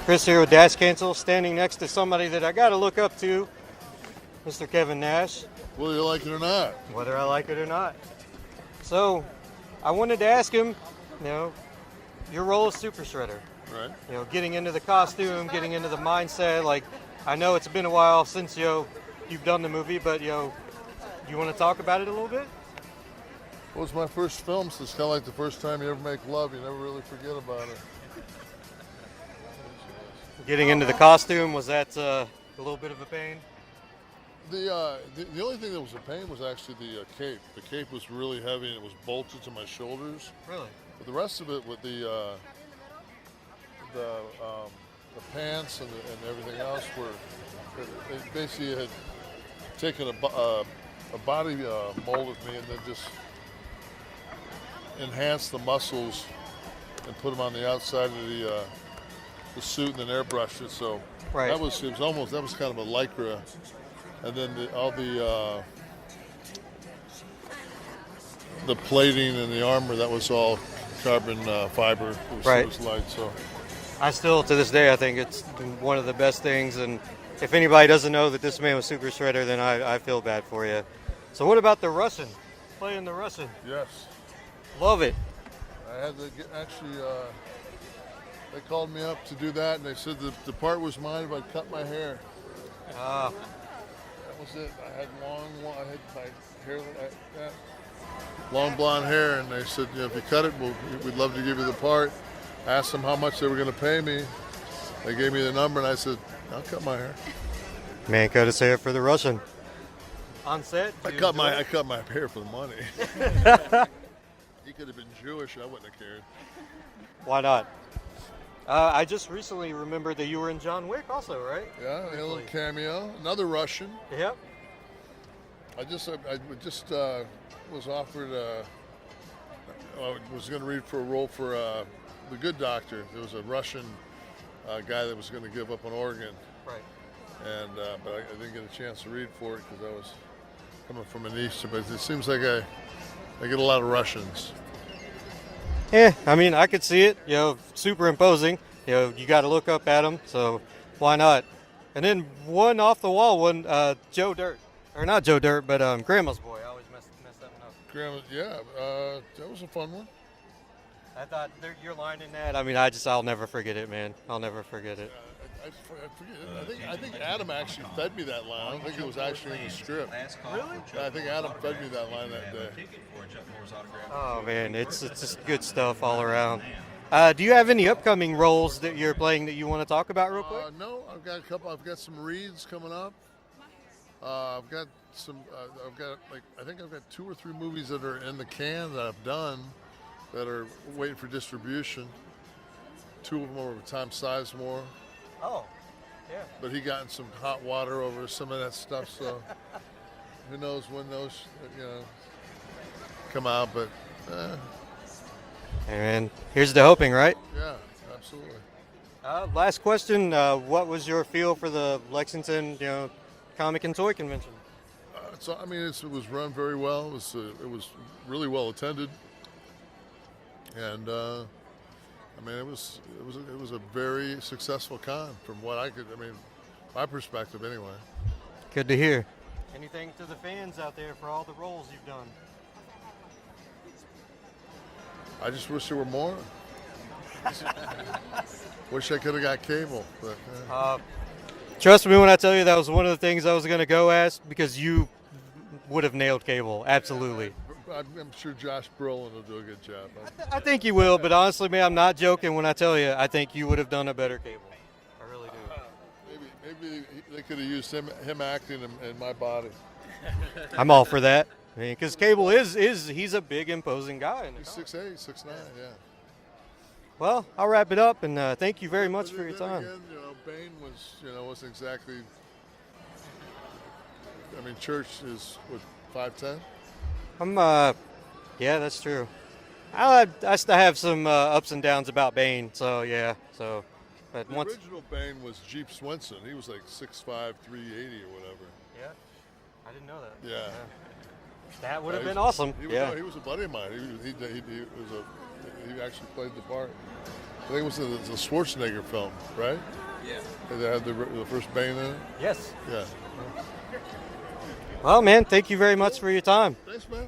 Chris here with Dash Cancel, standing next to somebody that I got to look up to, Mr. Kevin Nash. Whether you like it or not. Whether I like it or not. So, I wanted to ask him, your role as Super Shredder. Right. Getting into the costume, getting into the mindset. Like, I know it's been a while since, you've done the movie, but, you want to talk about it a little bit? Well, it's my first film, so it's kind of like the first time you ever make love. You never really forget about it. Getting into the costume, was that a little bit of a pain? The only thing that was a pain was actually the cape. The cape was really heavy and it was bolted to my shoulders. Really? But the rest of it with the pants and everything else they basically had taken a body mold of me and then just enhanced the muscles and put them on the outside of the suit and then airbrushed it. So right. that was kind of a Lycra. And then all the plating and the armor, that was all carbon fiber. It was light. So I still, to this day, I think it's one of the best things. And if anybody doesn't know that this man was Super Shredder, then I feel bad for you. So what about the Russian? Playing the Russian? Yes. Love it. I had to they called me up to do that, and they said the part was mine if I cut my hair. Ah. That was it. I had I had my hair like that, long blonde hair, and they said, if you cut it, we'd love to give you the part. I asked them how much they were going to pay me. They gave me the number, and I said, I'll cut my hair. Man, could have said it for the Russian. On set? I cut my hair for the money. He could have been Jewish. I wouldn't have cared. Why not? I just recently remembered that you were in John Wick also, right? Yeah, a little cameo. Another Russian. Yep. I just was offered. I was going to read for a role for The Good Doctor. There was a Russian guy that was going to give up an organ. Right. And but I didn't get a chance to read for it because I was coming from an Eastern. But it seems like I get a lot of Russians. Yeah, I mean, I could see it. Super imposing. You got to look up at them. So why not? And then one off the wall one, Joe Dirt, or not Joe Dirt, but Grandma's Boy. I always mess that one up. Grandma, yeah, that was a fun one. I thought your line in that. I mean, I'll never forget it, man. I'll never forget it. I forget. I think Adam actually fed me that line. I don't think it was actually in the script. Really? I think Adam fed me that line that day. Oh man, it's just good stuff all around. Do you have any upcoming roles that you're playing that you want to talk about real quick? No, I've got a couple. I've got some reads coming up. I've got some. I think I've got 2 or 3 movies that are in the can that I've done that are waiting for distribution. 2 of them are with Tom Sizemore. Oh, yeah. But he got in some hot water over some of that stuff, so who knows when those, come out, but. And here's the hoping, right? Yeah, absolutely. Last question, what was your feel for the Lexington, comic and toy convention? It was run very well. It was really well attended. And, it was a very successful con from what my perspective anyway. Good to hear. Anything to the fans out there for all the roles you've done? I just wish there were more. Wish I could have got cable. But, trust me when I tell you that was one of the things I was going to go ask because you would have nailed cable. Absolutely. I'm sure Josh Brolin will do a good job. I think you will, but honestly, man, I'm not joking when I tell you I think you would have done a better cable. I really do. Maybe they could have used him acting in my body. I'm all for that. Because Cable he's a big, imposing guy. He's 6'8", 6'9", yeah. Well, I'll wrap it up, and thank you very much for your time. Again, Bane wasn't exactly. Church is what 5'10". Yeah, that's true. I still have some ups and downs about Bane, so yeah. So, but the original Bane was Jeep Swenson. He was like 6'5", 380 or whatever. Yeah, I didn't know that. Yeah. That would have been awesome. He was a buddy of mine. He actually played the part. I think it was the Schwarzenegger film, right? Yeah. They had the first Bane in it. Yes. Yeah. Well, man, thank you very much for your time. Thanks, man.